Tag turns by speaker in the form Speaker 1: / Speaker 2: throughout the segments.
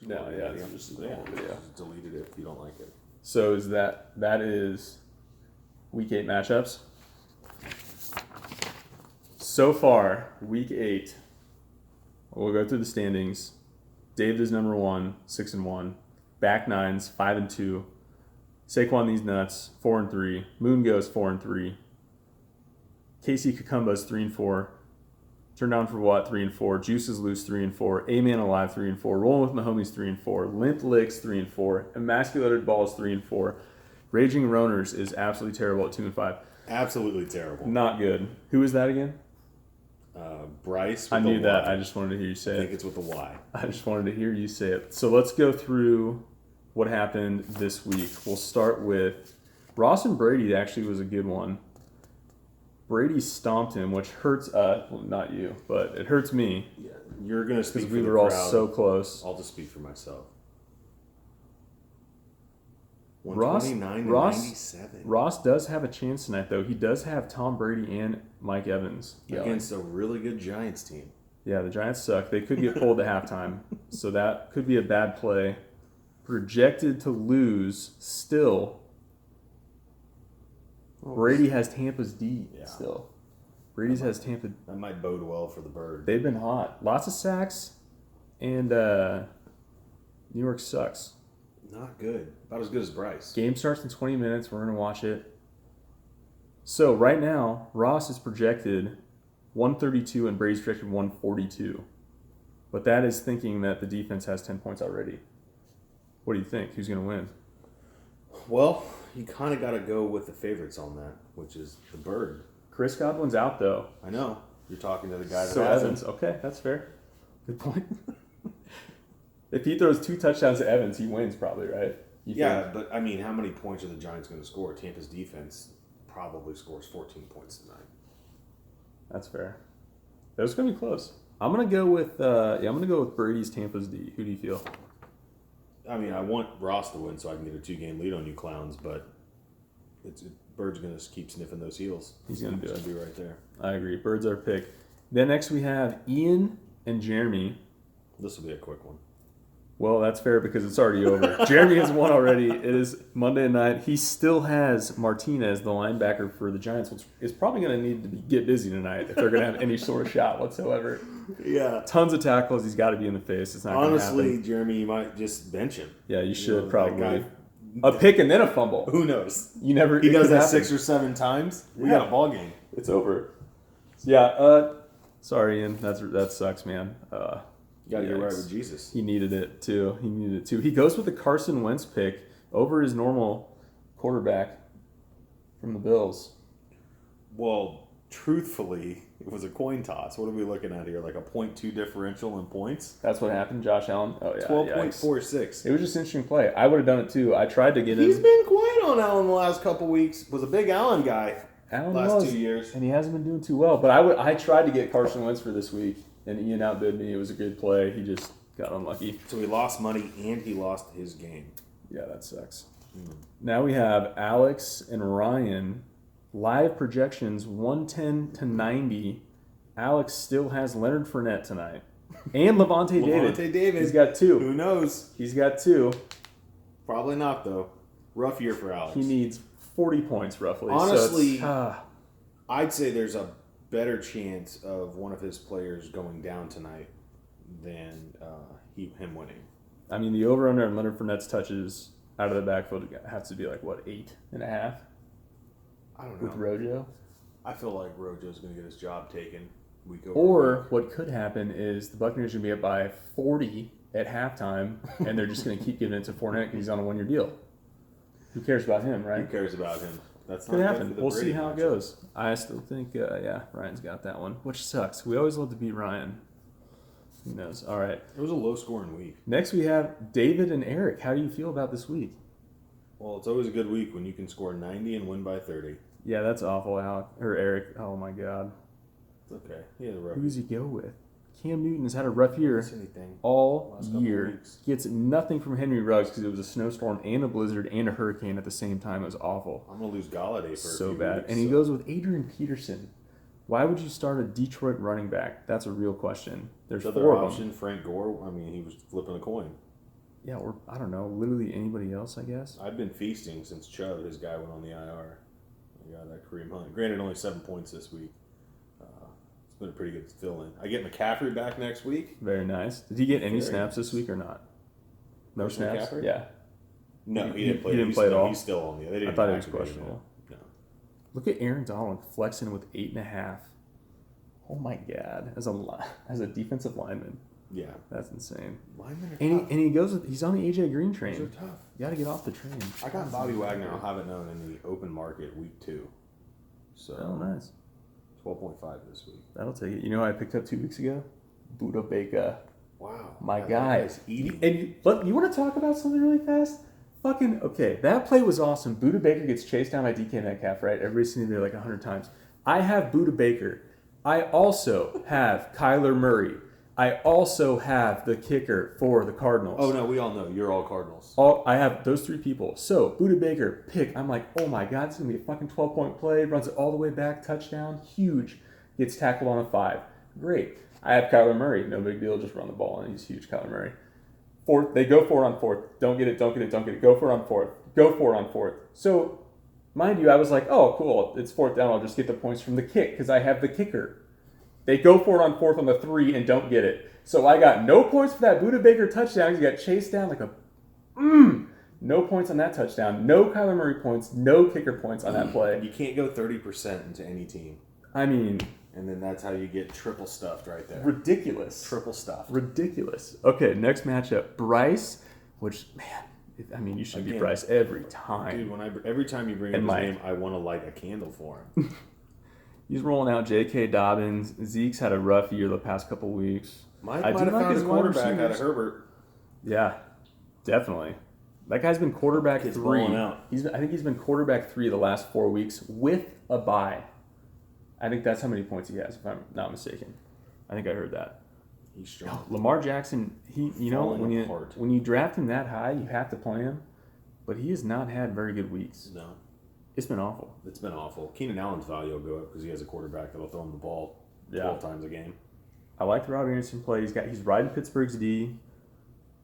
Speaker 1: No, yeah,
Speaker 2: I'm just deleted it if you don't like it.
Speaker 1: So is that is week 8 matchups? So far, week 8, we'll go through the standings. David is number 1, 6-1. Back nines, 5-2. Saquon these nuts, 4-3. Moon goes 4-3. Casey Kakumba's 3-4. Turn down for what? 3-4. Juices loose 3-4. A-Man alive 3-4. Rolling with my homies 3-4. Limp licks 3-4. Emasculated balls 3-4. Raging Roners is absolutely terrible at 2-5.
Speaker 2: Absolutely terrible.
Speaker 1: Not good. Who is that again?
Speaker 2: Bryce.
Speaker 1: I knew that. I just wanted to hear you say it.
Speaker 2: I think it's with the Y.
Speaker 1: I just wanted to hear you say it. So let's go through what happened this week. We'll start with Ross and Brady. Actually, was a good one. Brady stomped him, which hurts. Well, not you, but it hurts me.
Speaker 2: Yeah, you're gonna speak for the crowd.
Speaker 1: We were all so close.
Speaker 2: I'll just speak for myself. 129-97.
Speaker 1: Ross does have a chance tonight, though. He does have Tom Brady and Mike Evans
Speaker 2: against a really good Giants team.
Speaker 1: Yeah, the Giants suck. They could get pulled at halftime, so that could be a bad play. Projected to lose still. Brady has Tampa's D still. Brady's has Tampa.
Speaker 2: That might bode well for the Bird.
Speaker 1: They've been hot. Lots of sacks, and New York sucks.
Speaker 2: Not good. About as good as Bryce.
Speaker 1: Game starts in 20 minutes. We're going to watch it. So right now, Ross is projected 132 and Brady's projected 142. But that is thinking that the defense has 10 points already. What do you think? Who's going to win?
Speaker 2: Well, you kind of got to go with the favorites on that, which is the Bird.
Speaker 1: Chris Godwin's out, though.
Speaker 2: I know. You're talking to the guy that
Speaker 1: so
Speaker 2: has
Speaker 1: Evans.
Speaker 2: him.
Speaker 1: Okay, that's fair. Good point. If he throws 2 touchdowns to Evans, he wins probably, right?
Speaker 2: Yeah, but I mean, how many points are the Giants going to score? Tampa's defense probably scores 14 points tonight.
Speaker 1: That's fair. That was going to be close. I'm going to go with I'm going to go with Brady's Tampa's D. Who do you feel?
Speaker 2: I mean, I want Ross to win so I can get a 2-game lead on you clowns, but Bird's going to keep sniffing those heels.
Speaker 1: He's going to do it.
Speaker 2: He's going to be right there.
Speaker 1: I agree. Bird's our pick. Then next we have Ian and Jeremy.
Speaker 2: This will be a quick one.
Speaker 1: Well, that's fair because it's already over. Jeremy has won already. It is Monday night. He still has Martinez, the linebacker for the Giants, which is probably going to need to get busy tonight if they're going to have any sort of shot whatsoever.
Speaker 2: Yeah.
Speaker 1: Tons of tackles. He's got to be in the face. It's not going to happen.
Speaker 2: Honestly, Jeremy, you might just bench him.
Speaker 1: Yeah, you should probably. A pick and then a fumble.
Speaker 2: Who knows?
Speaker 1: You never.
Speaker 2: He does that 6 or 7 times. We got a ball game.
Speaker 1: It's over. Yeah. Sorry, Ian. That sucks, man.
Speaker 2: You got to get right with Jesus.
Speaker 1: He needed it too. He goes with the Carson Wentz pick over his normal quarterback from the Bills.
Speaker 2: Well, truthfully, it was a coin toss. What are we looking at here? Like a 0.2 differential in points?
Speaker 1: That's what happened, Josh Allen? Oh, yeah.
Speaker 2: 12.46.
Speaker 1: It was just an interesting play. I would have done it too. I tried to get him.
Speaker 2: He's been quiet on Allen the last couple weeks. Was a big Allen guy last 2 years.
Speaker 1: And he hasn't been doing too well. But I tried to get Carson Wentz for this week. And Ian outbid me. It was a good play. He just got unlucky.
Speaker 2: So he lost money and he lost his game.
Speaker 1: Yeah, that sucks. Now we have Alex and Ryan. Live projections 110-90. Alex still has Leonard Fournette tonight. And Levante David.
Speaker 2: Levante David.
Speaker 1: He's got 2.
Speaker 2: Who knows?
Speaker 1: He's got 2.
Speaker 2: Probably not, though. Rough year for Alex.
Speaker 1: He needs 40 points, roughly.
Speaker 2: Honestly,
Speaker 1: so
Speaker 2: I'd say there's a better chance of one of his players going down tonight than him winning.
Speaker 1: I mean, the over-under on Leonard Fournette's touches out of the backfield has to be like, what, 8.5?
Speaker 2: I don't know.
Speaker 1: With Rojo?
Speaker 2: I feel like Rojo's going to get his job taken week over
Speaker 1: Or
Speaker 2: week.
Speaker 1: what could happen is the Buccaneers are going to be up by 40 at halftime, and they're just going to keep giving it to Fournette because he's on a 1-year deal. Who cares about him, right?
Speaker 2: Who cares about him? That's
Speaker 1: could
Speaker 2: not
Speaker 1: happen. We'll see how it goes. I still think, Ryan's got that one, which sucks. We always love to beat Ryan. Who knows? All right.
Speaker 2: It was a low-scoring week.
Speaker 1: Next, we have David and Eric. How do you feel about this week?
Speaker 2: Well, it's always a good week when you can score 90 and win by 30.
Speaker 1: Yeah, that's awful, Eric. Oh, my God.
Speaker 2: It's okay. He had a rough
Speaker 1: Who does he go with? Cam Newton has had a rough year all year. Gets nothing from Henry Ruggs because it was a snowstorm and a blizzard and a hurricane at the same time. It was awful.
Speaker 2: I'm going to lose Galladay for
Speaker 1: so
Speaker 2: a few
Speaker 1: bad.
Speaker 2: weeks,
Speaker 1: And he goes with Adrian Peterson. Why would you start a Detroit running back? That's a real question. There's
Speaker 2: the other
Speaker 1: 4 of
Speaker 2: option,
Speaker 1: them.
Speaker 2: Frank Gore. I mean, he was flipping a coin.
Speaker 1: Yeah, or I don't know, literally anybody else, I guess.
Speaker 2: I've been feasting since Chubb, his guy, went on the IR. Yeah, that Kareem Hunt. Granted, only 7 points this week. It's been a pretty good fill-in. I get McCaffrey back next week.
Speaker 1: Very nice. Did he get any
Speaker 2: Very
Speaker 1: snaps
Speaker 2: nice.
Speaker 1: this week or not? No
Speaker 2: Christian
Speaker 1: snaps?
Speaker 2: McCaffrey?
Speaker 1: Yeah.
Speaker 2: No, he didn't play.
Speaker 1: He didn't play at all?
Speaker 2: He's still on the. They didn't
Speaker 1: I thought he was
Speaker 2: activate him
Speaker 1: questionable.
Speaker 2: yet. No.
Speaker 1: Look at Aaron Donald flexing with 8.5. Oh my God! As a defensive lineman,
Speaker 2: Yeah.
Speaker 1: that's insane.
Speaker 2: Linemen are
Speaker 1: And
Speaker 2: tough.
Speaker 1: he goes. He's on the AJ Green
Speaker 2: Those are
Speaker 1: train.
Speaker 2: tough.
Speaker 1: You got to get off the train.
Speaker 2: I got Bobby Wagner. I'll have it known in the open market week 2. So
Speaker 1: Oh, nice.
Speaker 2: 12.5 this week.
Speaker 1: That'll take it. You know who I picked up 2 weeks ago? Buda Baker.
Speaker 2: Wow.
Speaker 1: My
Speaker 2: Yeah, that
Speaker 1: guy.
Speaker 2: guy's eating.
Speaker 1: And you want to talk about something really fast? Fucking, okay, that play was awesome. Buda Baker gets chased down by DK Metcalf, right? Everybody's seen it there like 100 times. I have Buda Baker. I also have Kyler Murray. I also have the kicker for the Cardinals.
Speaker 2: Oh, no, we all know. You're all Cardinals.
Speaker 1: I have those 3 people. So, Buda Baker, pick. I'm like, oh my God, it's going to be a fucking 12-point play. Runs it all the way back, touchdown. Huge. Gets tackled on a 5. Great. I have Kyler Murray. No big deal. Just run the ball, and he's huge, Kyler Murray. 4th, they go for it on 4th. Don't get it. Go for it on 4th. Go for it on 4th. So, mind you, I was like, oh, cool. It's 4th down. I'll just get the points from the kick because I have the kicker. They go for it on 4th on the 3 and don't get it. So I got no points for that Buda Baker touchdown. He got chased down like a... No points on that touchdown. No Kyler Murray points. No kicker points on that play.
Speaker 2: You can't go 30% into any team.
Speaker 1: I mean...
Speaker 2: And then that's how you get triple stuffed right there.
Speaker 1: Ridiculous.
Speaker 2: Triple stuffed.
Speaker 1: Ridiculous. Okay, next matchup. Bryce, which, man, I mean, you should beat Bryce every time.
Speaker 2: Dude, every time you bring up his name, I want to light a candle for him.
Speaker 1: He's rolling out J.K. Dobbins. Zeke's had a rough year the past couple weeks.
Speaker 2: Mike might have found a quarterback out of Herbert.
Speaker 1: Yeah, definitely. That guy's been quarterback 3.
Speaker 2: Balling out.
Speaker 1: I think he's been quarterback 3 the last 4 weeks with a bye. I think that's how many points he has, if I'm not mistaken. I think I heard that.
Speaker 2: He's strong.
Speaker 1: Lamar Jackson, when you draft him that high, you have to play him. But he has not had very good weeks.
Speaker 2: No.
Speaker 1: It's been awful.
Speaker 2: It's been awful. Keenan Allen's value will go up because he has a quarterback that'll throw him the ball 12 times a game.
Speaker 1: I like the Robbie Anderson play. He's riding Pittsburgh's D.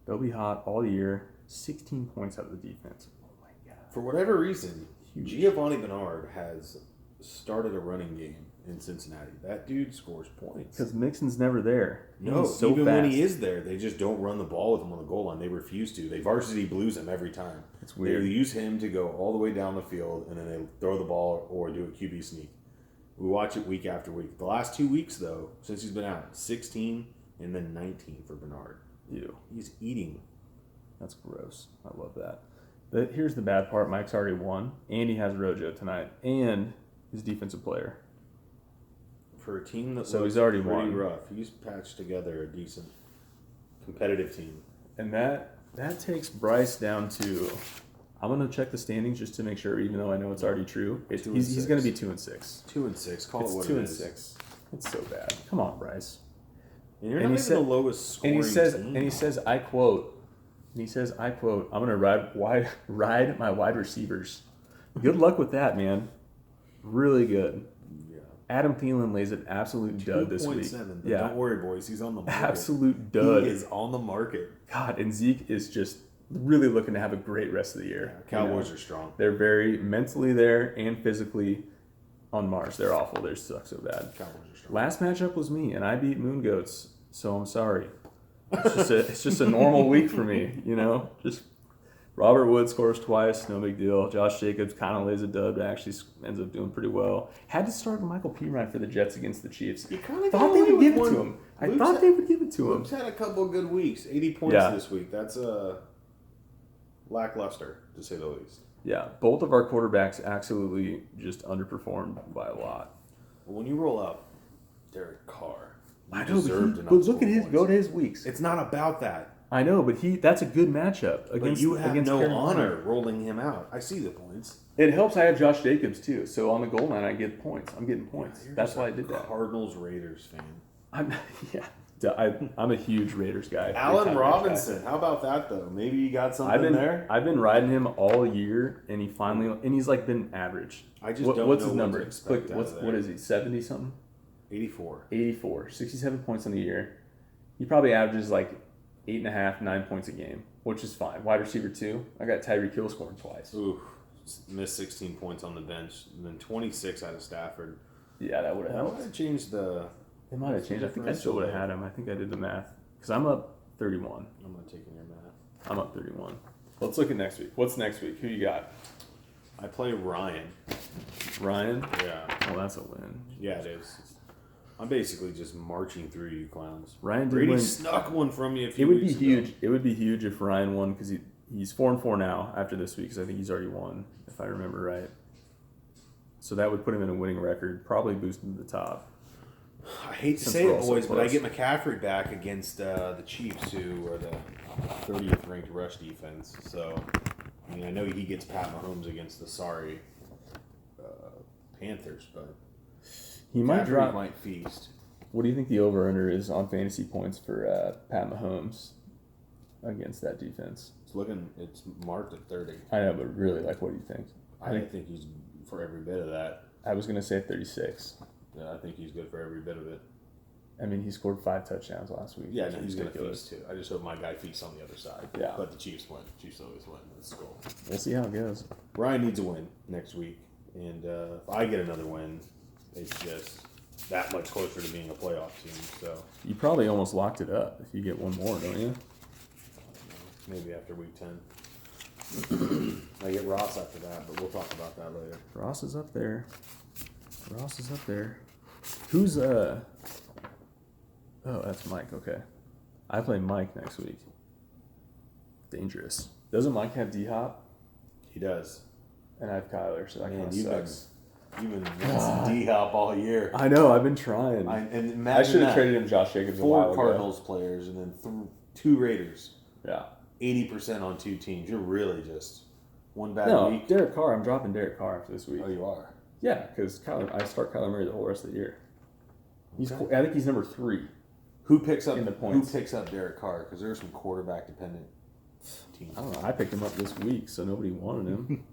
Speaker 1: They'll be hot all year. 16 points out of the defense. Oh my God.
Speaker 2: For whatever reason, Giovanni Bernard has started a running game in Cincinnati. That dude scores points.
Speaker 1: Because Mixon's never there.
Speaker 2: No,
Speaker 1: so
Speaker 2: even
Speaker 1: fast.
Speaker 2: when he is there, they just don't run the ball with him on the goal line. They refuse to. They varsity blues him every time.
Speaker 1: It's weird.
Speaker 2: They use him to go all the way down the field, and then they throw the ball or do a QB sneak. We watch it week after week. The last 2 weeks, though, since he's been out, 16 and then 19 for Bernard.
Speaker 1: Ew.
Speaker 2: He's eating.
Speaker 1: That's gross. I love that. Here's the bad part. Mike's already won, and he has Rojo tonight, and his defensive player.
Speaker 2: For a team that
Speaker 1: he's already
Speaker 2: pretty
Speaker 1: won.
Speaker 2: rough, he's patched together a decent competitive team.
Speaker 1: And that takes Bryce down to... I'm going to check the standings just to make sure, even though I know it's already true. He's going to be 2-6.
Speaker 2: 2-6. Call it what
Speaker 1: it
Speaker 2: is.
Speaker 1: 2-6. It's so bad. Come on, Bryce.
Speaker 2: And you're not even the lowest scoring team.
Speaker 1: And he says, I quote, I'm going to ride my wide receivers. Good luck with that, man. Really good.
Speaker 2: Yeah.
Speaker 1: Adam Thielen lays an absolute dud this week.
Speaker 2: 2.7. Yeah. Don't worry, boys. He's on the market.
Speaker 1: Absolute dud.
Speaker 2: He is on the market.
Speaker 1: God, and Zeke is just really looking to have a great rest of the year.
Speaker 2: Yeah, Cowboys are strong.
Speaker 1: They're very mentally there and physically on Mars. They're awful. They suck so bad.
Speaker 2: Cowboys are strong.
Speaker 1: Last matchup was me, and I beat Moon Goats, so I'm sorry. It's just a normal week for me, you know? Just Robert Wood scores twice, no big deal. Josh Jacobs kind of lays a dub, but actually ends up doing pretty well. Had to start Michael Pirine for the Jets against the Chiefs.
Speaker 2: You kind of
Speaker 1: thought they would give it to him. I thought they would give it to him.
Speaker 2: Luke's had a couple of good weeks. 80 points this week. That's lackluster, to say the least.
Speaker 1: Yeah, both of our quarterbacks absolutely just underperformed by a lot.
Speaker 2: Well, when you roll up Derek Carr,
Speaker 1: I know, but look at his go to his weeks.
Speaker 2: It's not about that.
Speaker 1: I know, but that's a good matchup against.
Speaker 2: But you have
Speaker 1: against
Speaker 2: no
Speaker 1: Carolina.
Speaker 2: honor rolling him out. I see the points.
Speaker 1: It helps. I have Josh Jacobs too, so on the goal line I get points. I'm getting points.
Speaker 2: You're
Speaker 1: That's why I did that.
Speaker 2: Cardinals Raiders fan.
Speaker 1: I'm a huge Raiders guy.
Speaker 2: Allen Robinson. How about that though? Maybe you got something there.
Speaker 1: I've been riding him all year, and he's like been average.
Speaker 2: I just don't
Speaker 1: what's
Speaker 2: know
Speaker 1: his
Speaker 2: what
Speaker 1: number?
Speaker 2: to expect out of there.
Speaker 1: What is he? 70 something?
Speaker 2: 84.
Speaker 1: 84. 67 points on the year. He probably averages like 8.5, 9 points a game. which is fine. Wide receiver 2, I got Tyreek Hill scoring twice.
Speaker 2: Ooh, missed 16 points on the bench, and then 26 out of Stafford.
Speaker 1: Yeah, that would have
Speaker 2: That
Speaker 1: helped.
Speaker 2: might have changed the.
Speaker 1: It might have changed. I think I still would have had him. I think I did the math. Because I'm up 31.
Speaker 2: I'm not taking your math.
Speaker 1: I'm up 31. Let's look at next week. What's next week? Who you got?
Speaker 2: I play Ryan.
Speaker 1: Ryan?
Speaker 2: Yeah.
Speaker 1: Well, that's a win.
Speaker 2: Yeah, it is. I'm basically just marching through you clowns.
Speaker 1: Ryan did
Speaker 2: Brady
Speaker 1: win.
Speaker 2: snuck one from you a few
Speaker 1: It would be
Speaker 2: weeks ago.
Speaker 1: huge. It would be huge if Ryan won because he's 4-4 now after this week because I think he's already won, if I remember right. So that would put him in a winning record, probably boost him to the top.
Speaker 2: I hate to
Speaker 1: Since
Speaker 2: say
Speaker 1: we're
Speaker 2: it,
Speaker 1: all so
Speaker 2: boys, but I
Speaker 1: close.
Speaker 2: get McCaffrey back against the Chiefs, who are the 30th ranked rush defense. So, I mean, I know he gets Pat Mahomes against the sorry Panthers, but
Speaker 1: He might
Speaker 2: McCaffrey
Speaker 1: drop.
Speaker 2: might feast.
Speaker 1: What do you think the over/under is on fantasy points for Pat Mahomes against that defense?
Speaker 2: It's marked at 30.
Speaker 1: I know, but really, like, what do you think?
Speaker 2: I think he's for every bit of that.
Speaker 1: I was gonna say 36.
Speaker 2: Yeah, I think he's good for every bit of it.
Speaker 1: I mean, he scored 5 touchdowns last week.
Speaker 2: Yeah,
Speaker 1: That's
Speaker 2: no, he's going to
Speaker 1: ridiculous.
Speaker 2: feast too. I just hope my guy feasts on the other side.
Speaker 1: Yeah.
Speaker 2: But the Chiefs win. Chiefs always win. That's the goal.
Speaker 1: We'll see how it goes.
Speaker 2: Ryan needs a win next week. And if I get another win, it's just that much closer to being a playoff team. So
Speaker 1: You probably almost locked it up if you get one more, don't you?
Speaker 2: maybe after week 10. I get Ross after that, but we'll talk about that later.
Speaker 1: Ross is up there. Who's Oh, that's Mike. Okay, I play Mike next week. Dangerous. Doesn't Mike have D-Hop?
Speaker 2: He does.
Speaker 1: And I have Kyler, so that kind
Speaker 2: Man,
Speaker 1: of
Speaker 2: you've
Speaker 1: sucks.
Speaker 2: been missing D-Hop all year.
Speaker 1: I know. I've been trying.
Speaker 2: And
Speaker 1: I
Speaker 2: imagine
Speaker 1: should have
Speaker 2: that.
Speaker 1: traded him Josh Jacobs a while
Speaker 2: 4
Speaker 1: ago.
Speaker 2: Cardinals players and then 2 Raiders.
Speaker 1: Yeah.
Speaker 2: 80% on 2 teams. You're really just one bad
Speaker 1: No,
Speaker 2: week.
Speaker 1: Derek Carr. I'm dropping Derek Carr after this week.
Speaker 2: Oh, you are?
Speaker 1: Yeah, because I start Kyler Murray the whole rest of the year.
Speaker 2: Okay.
Speaker 1: I think he's number 3.
Speaker 2: Who picks up
Speaker 1: in the points.
Speaker 2: Who picks up Derek Carr? Because there are some quarterback dependent teams.
Speaker 1: I don't know. I picked him up this week, so nobody wanted him.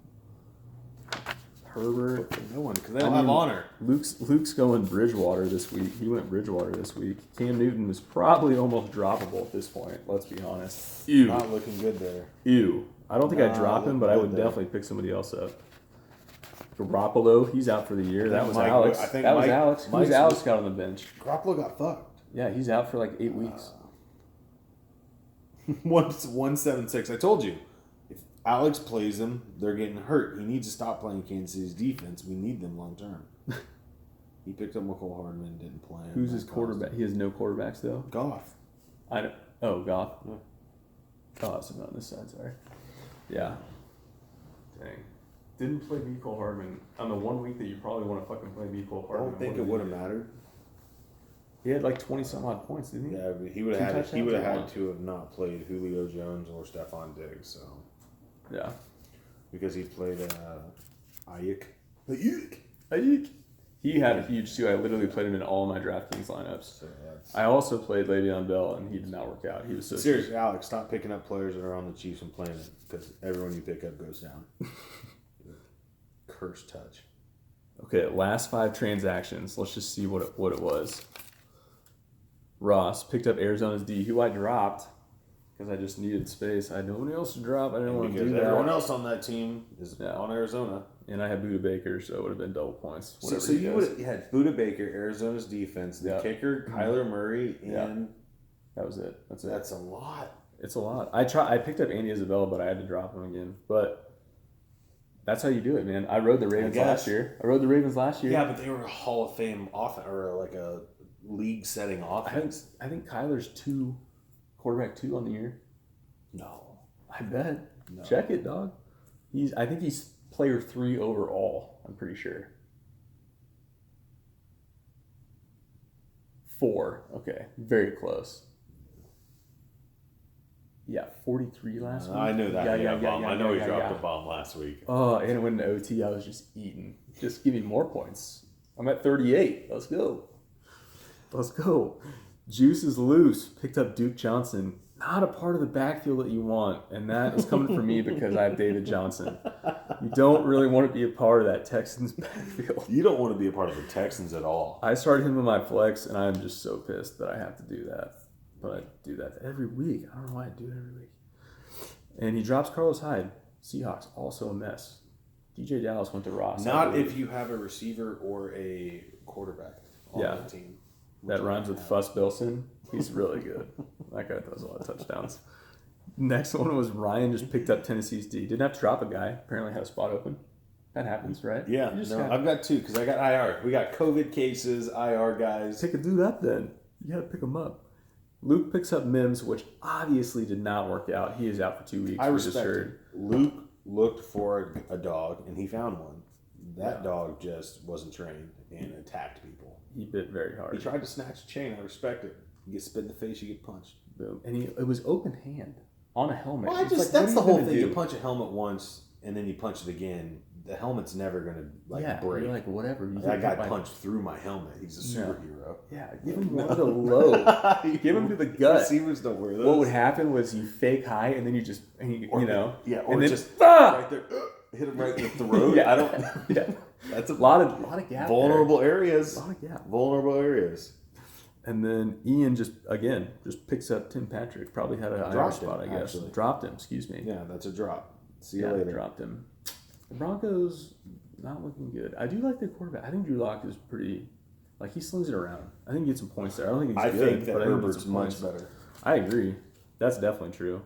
Speaker 1: Herbert.
Speaker 2: No one, because they don't have honor.
Speaker 1: Luke's going Bridgewater this week. He went Bridgewater this week. Cam Newton was probably almost droppable at this point. Let's be honest. Ew.
Speaker 2: Not looking good there.
Speaker 1: Ew. I don't think I'd
Speaker 2: Nah,
Speaker 1: drop him, but I
Speaker 2: good
Speaker 1: would
Speaker 2: there.
Speaker 1: definitely pick somebody else up. Garoppolo, he's out for the year. That was
Speaker 2: Mike-
Speaker 1: Alex.
Speaker 2: I think
Speaker 1: That was
Speaker 2: Mike-
Speaker 1: Alex. Who's
Speaker 2: Mike's-
Speaker 1: Alex got on the bench?
Speaker 2: Garoppolo got fucked.
Speaker 1: Yeah, he's out for like 8 weeks.
Speaker 2: 176. I told you. If Alex plays them, they're getting hurt. He needs to stop playing Kansas City's defense. We need them long term. He picked up McCole Hardman and didn't play him.
Speaker 1: Who's his quarterback? He has no quarterbacks though.
Speaker 2: Goff.
Speaker 1: I know. Oh, Goff.
Speaker 2: Yeah.
Speaker 1: Oh, that's not on this side. Sorry. Yeah. Dang. Didn't play Nicole Hardman on the 1 week that you probably want to fucking play Nicole
Speaker 2: I
Speaker 1: Hardman.
Speaker 2: don't think it would have mattered.
Speaker 1: He had like 20 some odd points, didn't he?
Speaker 2: Yeah, but he would
Speaker 1: 2
Speaker 2: have had.
Speaker 1: touchdowns
Speaker 2: He would have
Speaker 1: or
Speaker 2: had
Speaker 1: one?
Speaker 2: to have not played Julio Jones or Stephon Diggs. So
Speaker 1: Yeah.
Speaker 2: because he played Ayuk.
Speaker 1: Ayuk. He had a huge too. I literally played him in all my DraftKings lineups.
Speaker 2: So that's
Speaker 1: I also played Le'Veon Bell, and he did not work out. He was so
Speaker 2: seriously, Alex. Stop picking up players that are on the Chiefs and playing it because everyone you pick up goes down. Curse touch.
Speaker 1: Okay, last 5 transactions. Let's just see what it was. Ross picked up Arizona's D, who I dropped because I just needed space. I had no one else to drop. I didn't want to
Speaker 2: Because
Speaker 1: do that.
Speaker 2: everyone else on that team is
Speaker 1: Yeah.
Speaker 2: on Arizona.
Speaker 1: And I had Buda Baker, so it would have been double points.
Speaker 2: So,
Speaker 1: Whatever
Speaker 2: so
Speaker 1: he
Speaker 2: you
Speaker 1: does.
Speaker 2: would have had Buda Baker, Arizona's defense, the
Speaker 1: Yeah.
Speaker 2: kicker, Kyler Murray,
Speaker 1: Yeah.
Speaker 2: and
Speaker 1: That was it. That's it.
Speaker 2: that's a lot.
Speaker 1: It's a lot. I picked up Andy Isabella, but I had to drop him again. But that's how you do it, man. I rode the Ravens
Speaker 2: guess.
Speaker 1: last year.
Speaker 2: Yeah, but they were a Hall of Fame offense or like a league-setting offense.
Speaker 1: I think Kyler's quarterback 2 on the year.
Speaker 2: No,
Speaker 1: I bet.
Speaker 2: No.
Speaker 1: Check it, dog. I think he's player 3 overall. I'm pretty sure. 4. Okay, very close. Yeah, 43 last week.
Speaker 2: I knew that. bomb. I know he dropped
Speaker 1: yeah.
Speaker 2: a bomb last week.
Speaker 1: Oh, and it went into OT. I was just eating. Just give me more points. I'm at 38. Let's go. Juice is loose. Picked up Duke Johnson. Not a part of the backfield that you want. And that is coming from me because I have David Johnson. You don't really want to be a part of that Texans backfield.
Speaker 2: You don't want to be a part of the Texans at all.
Speaker 1: I started him in my flex, and I'm just so pissed that I have to do that. But I do that every week. I don't know why I do it every week. And he drops Carlos Hyde. Seahawks, also a mess. DJ Dallas went to Ross.
Speaker 2: Not if you have a receiver or a quarterback on the team.
Speaker 1: That rhymes with Fuss Bilson. He's really good. That guy throws a lot of touchdowns. Next one was Ryan just picked up Tennessee's D. Didn't have to drop a guy. Apparently had a spot open. That happens, right?
Speaker 2: Yeah. I've got 2 because I got IR. We got COVID cases, IR guys.
Speaker 1: Pick a dude up then. You got to pick him up. Luke picks up Mims, which obviously did not work out. He is out for 2 weeks.
Speaker 2: I respect it. Luke looked for a dog and he found one. That dog just wasn't trained and attacked people.
Speaker 1: He bit very hard.
Speaker 2: He tried to snatch a chain. I respect it. You get spit in the face, you get punched.
Speaker 1: Boom. And it was open hand on a helmet.
Speaker 2: Well, that's the whole thing. You punch a helmet once and then you punch it again. The helmet's never going to break.
Speaker 1: You're like, whatever.
Speaker 2: That guy punched through my helmet. He's a superhero.
Speaker 1: Yeah, give him one of the low. Give him to the gut.
Speaker 2: Receivers don't wear those.
Speaker 1: What would happen was you fake high and then you just,
Speaker 2: or
Speaker 1: then,
Speaker 2: just right there, hit him right in the throat.
Speaker 1: Yeah.
Speaker 2: I don't.
Speaker 1: Yeah.
Speaker 2: That's a
Speaker 1: lot of gap.
Speaker 2: Vulnerable areas.
Speaker 1: A lot of gap.
Speaker 2: Vulnerable areas.
Speaker 1: And then Ian just picks up Tim Patrick. Probably had an IR spot, I guess.
Speaker 2: Actually.
Speaker 1: Dropped him, excuse me.
Speaker 2: Yeah, that's a drop. See you later.
Speaker 1: Dropped him. The Broncos, not looking good. I do like their quarterback. I think Drew Lock is pretty, he slings it around. I think he gets some points there. I don't think he's good.
Speaker 2: I think that Herbert's much better.
Speaker 1: I agree. That's definitely true.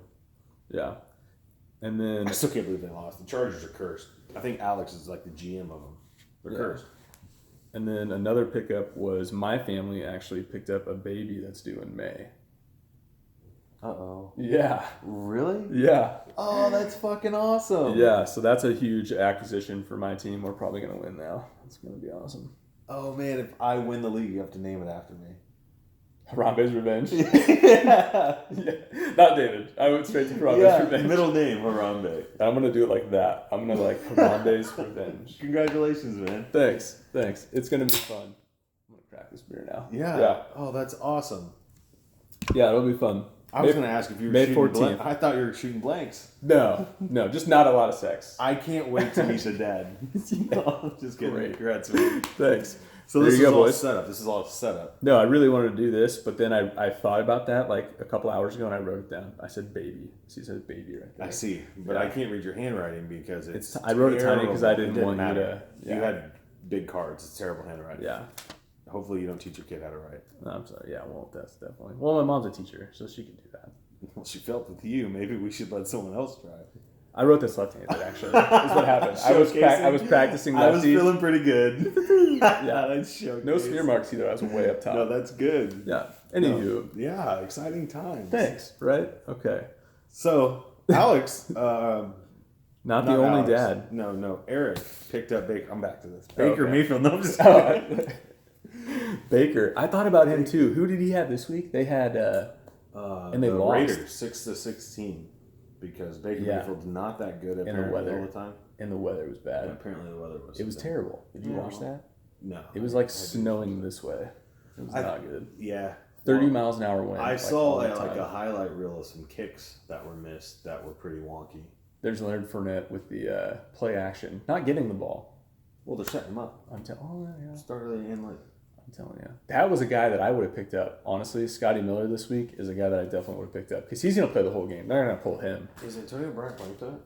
Speaker 1: Yeah. And then...
Speaker 2: I still can't believe they lost. The Chargers are cursed. I think Alex is like the GM of them. They're cursed.
Speaker 1: And then another pickup was my family actually picked up a baby that's due in May.
Speaker 2: Uh-oh.
Speaker 1: Yeah.
Speaker 2: Really?
Speaker 1: Yeah.
Speaker 2: Oh, that's fucking awesome.
Speaker 1: Yeah, so that's a huge acquisition for my team. We're probably going to win now. It's going to be awesome.
Speaker 2: Oh, man, if I win the league, you have to name it after me.
Speaker 1: Harambe's Revenge? Yeah. Not David. I went straight to Harambe's Revenge.
Speaker 2: Middle name, Harambe.
Speaker 1: I'm going to do it like that. I'm going to Harambe's Revenge.
Speaker 2: Congratulations, man.
Speaker 1: Thanks. It's going to be fun. I'm going to crack this beer now.
Speaker 2: Yeah. Oh, that's awesome.
Speaker 1: Yeah, it'll be fun.
Speaker 2: I was going to ask if you were
Speaker 1: May
Speaker 2: shooting
Speaker 1: 14th.
Speaker 2: blanks. I thought you were shooting blanks.
Speaker 1: No, just not a lot of sex.
Speaker 2: I can't wait to meet the dad. No, just kidding.
Speaker 1: Great.
Speaker 2: Congrats, man.
Speaker 1: Thanks.
Speaker 2: So this is all setup. This is all setup.
Speaker 1: No, I really wanted to do this, but then I thought about that a couple hours ago and I wrote it down. I said baby. So you said baby right there.
Speaker 2: I see, but I can't read your handwriting because it's
Speaker 1: I wrote it tiny because I didn't want you to.
Speaker 2: Yeah. You had big cards. It's terrible handwriting.
Speaker 1: Yeah.
Speaker 2: Hopefully you don't teach your kid how to write.
Speaker 1: No, I'm sorry. Yeah, well, that's definitely. Well, my mom's a teacher, so she can do that.
Speaker 2: Well, she felt with you. Maybe we should let someone else try.
Speaker 1: I wrote this left-handed, actually. That's what happened. I was practicing lefty.
Speaker 2: I was feeling pretty good.
Speaker 1: Yeah.
Speaker 2: That's
Speaker 1: no smear marks either. I was way up top.
Speaker 2: No, that's good.
Speaker 1: Yeah. Anywho.
Speaker 2: Yeah, exciting times.
Speaker 1: Thanks. Right? Okay.
Speaker 2: So, Alex...
Speaker 1: not the only
Speaker 2: Alex.
Speaker 1: dad.
Speaker 2: No. Eric picked up Baker. I'm back to this. Baker Mayfield. No, I'm just
Speaker 1: kidding. Baker. I thought about him too. Who did he have this week? They had... and they lost.
Speaker 2: Raiders, 6-16. Because Baker Mayfield's not that good apparently all the time.
Speaker 1: And the weather was bad.
Speaker 2: And apparently the weather was...
Speaker 1: It was terrible. Did you watch that?
Speaker 2: No.
Speaker 1: It was snowing this way. It was not good.
Speaker 2: Yeah.
Speaker 1: 30 miles an hour wind.
Speaker 2: I saw a highlight reel of some kicks that were missed that were pretty wonky.
Speaker 1: There's Leonard Fournette with the play action. Not getting the ball.
Speaker 2: Well, they're setting him up. Start early and late.
Speaker 1: I'm telling you. That was a guy that I would have picked up. Honestly, Scotty Miller this week is a guy that I definitely would have picked up. Because he's going to play the whole game. They're going to pull him.
Speaker 2: Is Antonio Brown playing that?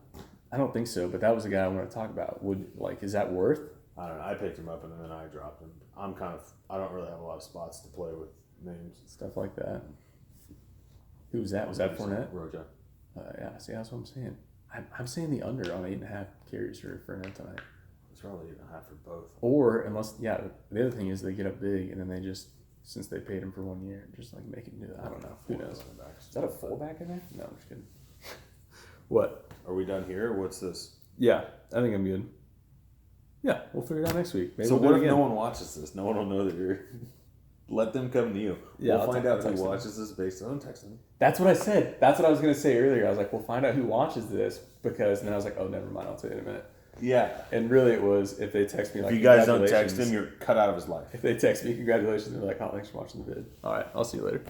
Speaker 1: I don't think so, but that was the guy I want to talk about. Is that worth?
Speaker 2: I don't know. I picked him up and then I dropped him. I don't really have a lot of spots to play with names.
Speaker 1: Stuff like that. Who was that? Was that Fournette?
Speaker 2: Rojo.
Speaker 1: Yeah, see, that's what I'm saying. I'm saying the under on 8.5 carries for Fournette tonight.
Speaker 2: It's probably 8.5 for both.
Speaker 1: Or unless, the other thing is they get up big and then they just, since they paid him for 1 year, just make it do that. I don't know. Who knows? Is that a fullback in there? No, I'm just kidding. What?
Speaker 2: Are we done here? What's this?
Speaker 1: Yeah, I think I'm good. Yeah, we'll figure it out next week. Maybe
Speaker 2: so
Speaker 1: we'll
Speaker 2: what if no one watches this? No one will know that you're... Let them come to you.
Speaker 1: Yeah,
Speaker 2: we'll find out who watches this based on texting.
Speaker 1: That's what I said. That's what I was going to say earlier. I was like, we'll find out who watches this because... And then I was like, oh, never mind. I'll tell you in a minute.
Speaker 2: Yeah.
Speaker 1: And really it was if they text me
Speaker 2: if you guys don't text him, you're cut out of his life.
Speaker 1: If they text me, congratulations, they're like, oh, thanks for watching the vid. All right, I'll see you later.